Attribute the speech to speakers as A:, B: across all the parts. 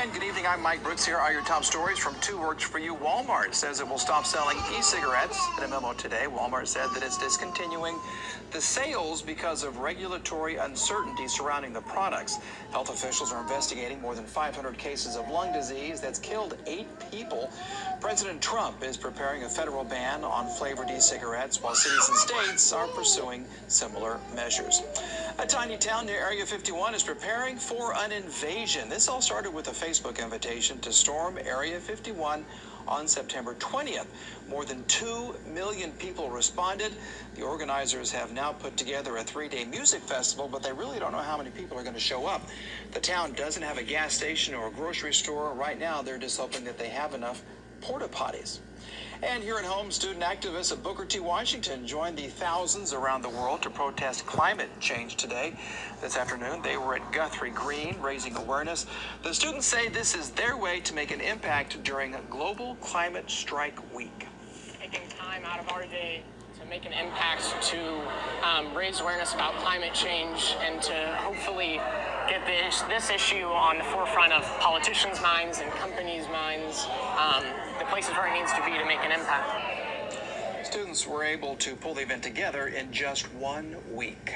A: 9. Good evening. I'm Mike Brooks. Here are your top stories from 2 Works for You. Walmart says it will stop selling e-cigarettes. In a memo today, Walmart said that it's discontinuing the sales because of regulatory uncertainty surrounding the products. Health officials are investigating more than 500 cases of lung disease that's killed 8 people. President Trump is preparing a federal ban on flavored e-cigarettes, while cities and states are pursuing similar measures. A tiny town near Area 51 is preparing for an invasion. This all started with a Facebook invitation to storm Area 51 on September 20th. More than 2 million people responded. The organizers have now put together a 3-day music festival, but they really don't know how many people are going to show up. The town doesn't have a gas station or a grocery store. Right now, they're just hoping that they have enough porta potties. And here at home, student activists at Booker T. Washington joined the thousands around the world to protest climate change today. This afternoon, they were at Guthrie Green raising awareness. The students say this is their way to make an impact during Global Climate Strike Week.
B: Taking time out of our day to make an impact to raise awareness about climate change and to hopefully get this issue on the forefront of politicians' minds and companies' minds, the places where it needs to be to make an impact.
A: Students were able to pull the event together in just 1 week.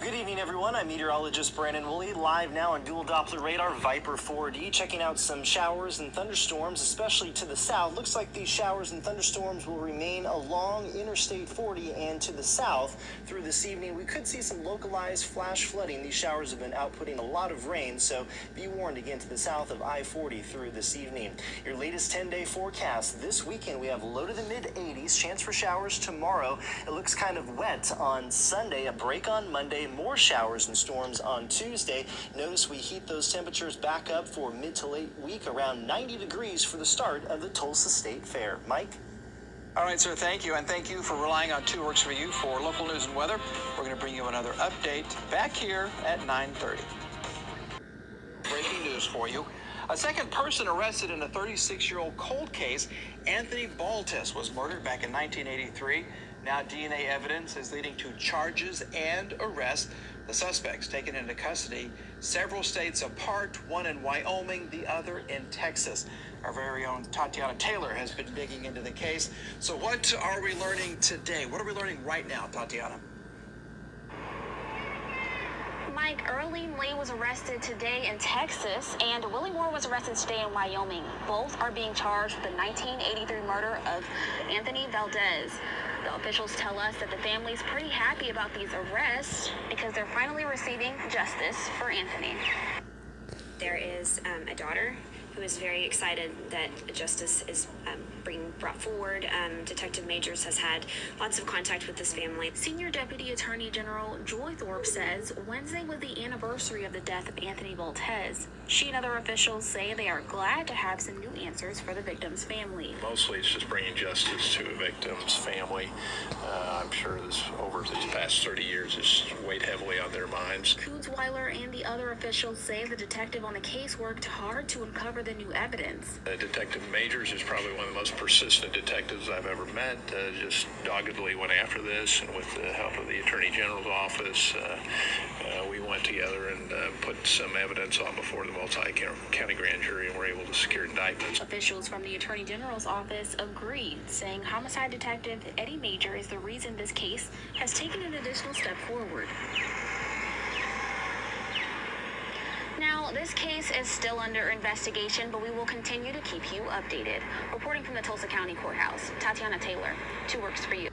C: Good evening, everyone. I'm meteorologist Brandon Woolley, live now on dual Doppler radar Viper 4D, checking out some showers and thunderstorms, especially to the south. Looks like these showers and thunderstorms will remain along Interstate 40 and to the south through this evening. We could see some localized flash flooding. These showers have been outputting a lot of rain, so be warned again to the south of I-40 through this evening. Your latest 10-day forecast. This weekend, we have low to the mid-80s, chance for showers tomorrow. It looks kind of wet on Sunday, a break on Monday, more showers and storms on Tuesday. Notice we heat those temperatures back up for mid to late week, around 90 degrees for the start of the Tulsa State Fair. Mike?
A: All right, sir, thank you. And thank you for relying on 2 Works for You for local news and weather. We're going to bring you another update back here at 9:30. Breaking news for you. A second person arrested in a 36-year-old cold case. Anthony Baltes was murdered back in 1983. Now DNA evidence is leading to charges and arrests. The suspects taken into custody several states apart, one in Wyoming, the other in Texas. Our very own Tatiana Taylor has been digging into the case. So what are we learning today? What are we learning right now, Tatiana?
D: Mike, Earlene Lee was arrested today in Texas, and Willie Moore was arrested today in Wyoming. Both are being charged with the 1983 murder of Anthony Valdez. The officials tell us that the family's pretty happy about these arrests because they're finally receiving justice for Anthony.
E: There is a daughter who is very excited that justice is being brought forward. Detective Majors has had lots of contact with this family.
D: Senior Deputy Attorney General Joy Thorpe says Wednesday was the anniversary of the death of Anthony Baltes. She and other officials say they are glad to have some new answers for the victim's family.
F: Mostly it's just bringing justice to a victim's family. I'm sure this over these past 30 years has weighed heavily on their minds.
D: Kutzweiler and the other officials say the detective on the case worked hard to uncover the new evidence.
F: Detective Majors is probably one of the most persistent detectives I've ever met. Just doggedly went after this, and with the help of the Attorney General's office, we went together and put some evidence on before the multi-county grand jury, and were able to secure indictments.
D: Officials from the Attorney General's office agreed, saying homicide detective Eddie Major is the reason this case has taken an additional step forward. Now, this case is still under investigation, but we will continue to keep you updated. Reporting from the Tulsa County Courthouse, Tatiana Taylor, 2 Works for You.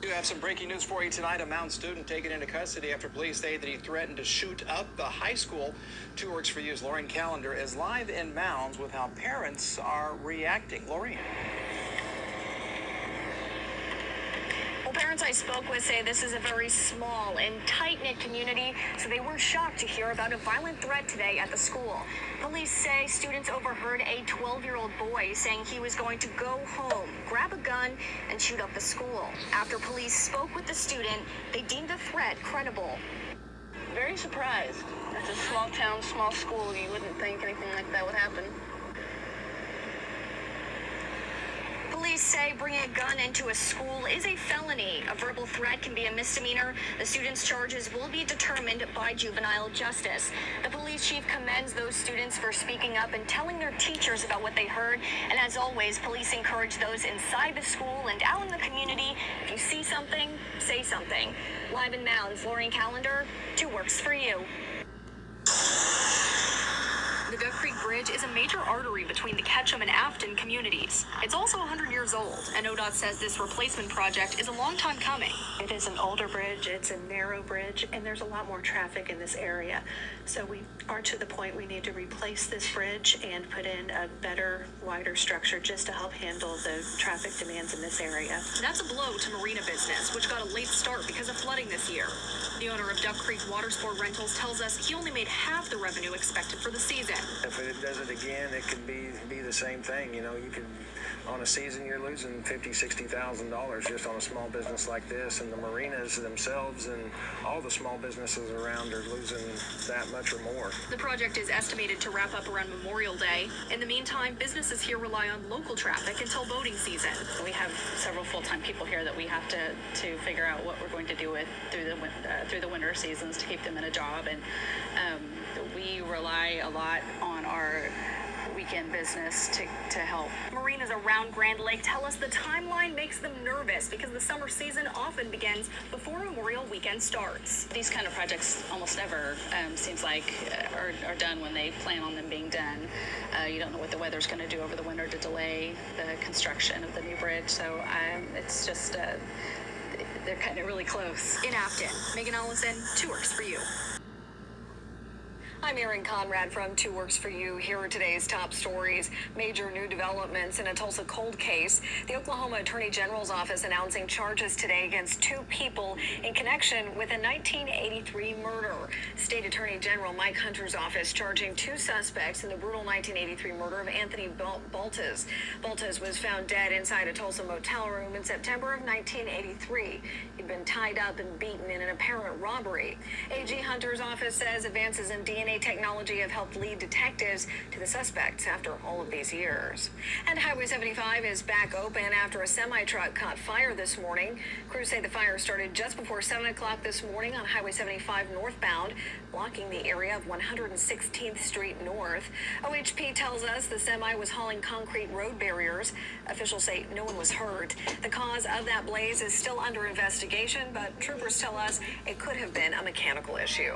A: We have some breaking news for you tonight. A Mountain student taken into custody after police say that he threatened to shoot up the high school. 2 Works for You's Lauren Callender is live in Mounds with how parents are reacting. Lauren.
D: Well, parents I spoke with say this is a very small and tight-knit community, so they were shocked to hear about a violent threat today at the school. Police say students overheard a 12-year-old boy saying he was going to go home, grab a gun, and shoot up the school. After police spoke with the student, they deemed the threat credible.
G: Very surprised. It's a small town, small school. You wouldn't think anything like that would happen.
D: Police say bringing a gun into a school is a felony. A verbal threat can be a misdemeanor. The students' charges will be determined by juvenile justice. The police chief commends those students for speaking up and telling their teachers about what they heard. And as always, police encourage those inside the school and out in the community, if you see something, say something. Live in Mounds, Lorraine Calendar, 2 Works for You. The Duck Creek Bridge is a major artery between the Ketchum and Afton communities. It's also 100 years old, and ODOT says this replacement project is a long time coming.
H: It is an older bridge, it's a narrow bridge, and there's a lot more traffic in this area. So we are to the point we need to replace this bridge and put in a better, wider structure just to help handle the traffic demands in this area.
D: That's a blow to marina business, which got a late start because of flooding this year. The owner of Duck Creek Water Sport Rentals tells us he only made half the revenue expected for the season.
I: If it does it again, it could be the same thing. You know, you could, on a season, you're losing $50,000-$60,000 just on a small business like this, and the marinas themselves and all the small businesses around are losing that much or more.
D: The project is estimated to wrap up around Memorial Day. In the meantime, businesses here rely on local traffic until boating season.
J: We have several full-time people here that we have to figure out what we're going to do with through the winter seasons to keep them in a job, and we rely a lot on our weekend business to help.
D: Marinas around Grand Lake tell us the timeline makes them nervous because the summer season often begins before Memorial Weekend starts.
J: These kind of projects almost never seems like are done when they plan on them being done. You don't know what the weather's going to do over the winter to delay the construction of the new bridge, so it's just they're kind of really close.
D: In Afton, Megan Allison, 2 Works for You. I'm Erin Conrad from 2 Works for You. Here are today's top stories. Major new developments in a Tulsa cold case. The Oklahoma Attorney General's office announcing charges today against 2 people in connection with a 1983 murder. State Attorney General Mike Hunter's office charging 2 suspects in the brutal 1983 murder of Anthony Baltes. Baltes was found dead inside a Tulsa motel room in September of 1983. He'd been tied up and beaten in an apparent robbery. AG Hunter's office says advances in DNA technology have helped lead detectives to the suspects after all of these years. And Highway 75 is back open after a semi-truck caught fire this morning. Crews say the fire started just before 7 o'clock this morning on Highway 75 northbound, blocking the area of 116th Street North. OHP tells us the semi was hauling concrete road barriers. Officials say no one was hurt. The cause of that blaze is still under investigation, but troopers tell us it could have been a mechanical issue.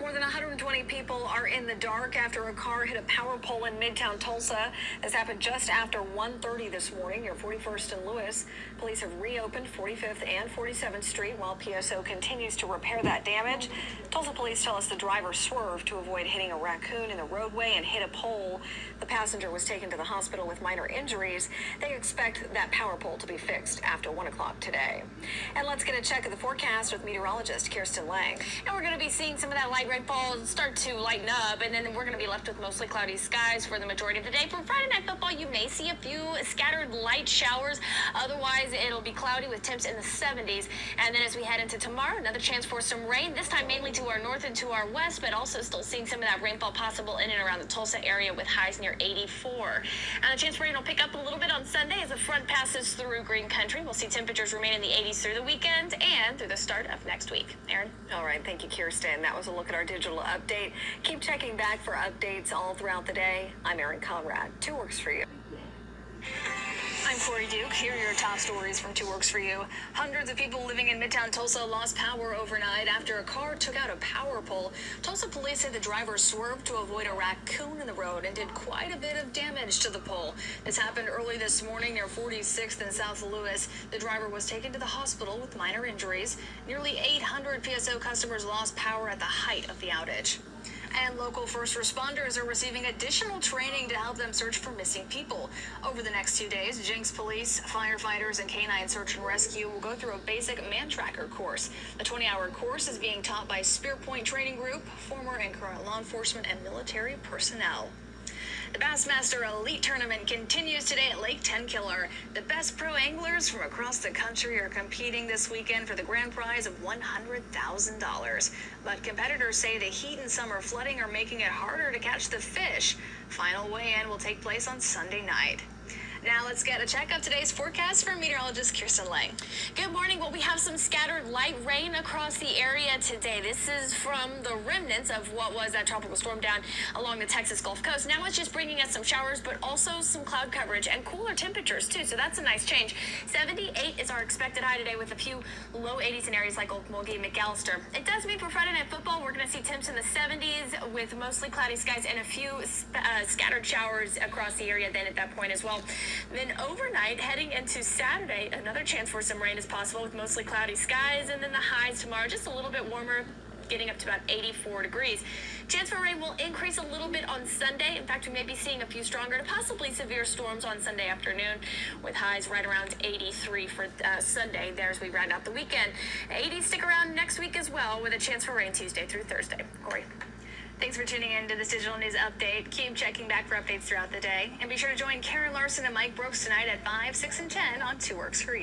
D: More than 120 people are in the dark after a car hit a power pole in Midtown Tulsa. This happened just after 1:30 this morning near 41st and Lewis. Police have reopened 45th and 47th Street while PSO continues to repair that damage. Tulsa police tell us the driver swerved to avoid hitting a raccoon in the roadway and hit a pole. The passenger was taken to the hospital with minor injuries. They expect that power pole to be fixed after 1 o'clock today. And let's get a check of the forecast with meteorologist Kirsten Lang.
K: And we're going to be seeing some of that light rainfall start to lighten up, and then we're going to be left with mostly cloudy skies for the majority of the day. For Friday Night Football, you may see a few scattered light showers. Otherwise, it'll be cloudy with temps in the 70s. And then as we head into tomorrow, another chance for some rain, this time mainly to our north and to our west, but also still seeing some of that rainfall possible in and around the Tulsa area with highs near 84. And the chance for rain will pick up a little bit on Sunday as the front passes through Green Country. We'll see temperatures remain in the 80s through the weekend and through the start of next week. Aaron?
D: All right, thank you, Kirsten. That was a look at our digital update. Keep checking back for updates all throughout the day. I'm Erin Conrad. 2 Works for You. I'm Corey Duke. Here are your top stories from 2 Works for You. Hundreds of people living in Midtown Tulsa lost power overnight after a car took out a power pole. Tulsa police say the driver swerved to avoid a raccoon in the road and did quite a bit of damage to the pole. This happened early this morning near 46th and South Lewis. The driver was taken to the hospital with minor injuries. Nearly 800 PSO customers lost power at the height of the outage. And local first responders are receiving additional training to help them search for missing people. Over the next 2 days, Jenks Police, firefighters, and Canine Search and Rescue will go through a basic man tracker course. The 20-hour course is being taught by Spear Point Training Group, former and current law enforcement and military personnel. The Bassmaster Elite Tournament continues today at Lake Tenkiller. The best pro anglers from across the country are competing this weekend for the grand prize of $100,000. But competitors say the heat and summer flooding are making it harder to catch the fish. Final weigh-in will take place on Sunday night. Now let's get a check of today's forecast from meteorologist Kirsten Lang.
K: Good morning. Well, we have some scattered light rain across the area today. This is from the remnants of what was that tropical storm down along the Texas Gulf Coast. Now it's just bringing us some showers, but also some cloud coverage and cooler temperatures too. So that's a nice change. 78 is our expected high today with a few low 80s in areas like Okmulgee and McAllister. It does mean for Friday Night Football, we're going to see temps in the 70s with mostly cloudy skies and a few scattered showers across the area then at that point as well. Then overnight, heading into Saturday, another chance for some rain is possible with mostly cloudy skies, and then the highs tomorrow just a little bit warmer, getting up to about 84 degrees. Chance for rain will increase a little bit on Sunday. In fact, we may be seeing a few stronger to possibly severe storms on Sunday afternoon with highs right around 83 for Sunday there as we round out the weekend. 80s stick around next week as well with a chance for rain Tuesday through Thursday. Corey.
D: Thanks for tuning in to this digital news update. Keep checking back for updates throughout the day. And be sure to join Karen Larson and Mike Brooks tonight at 5, 6, and 10 on 2 Works for You.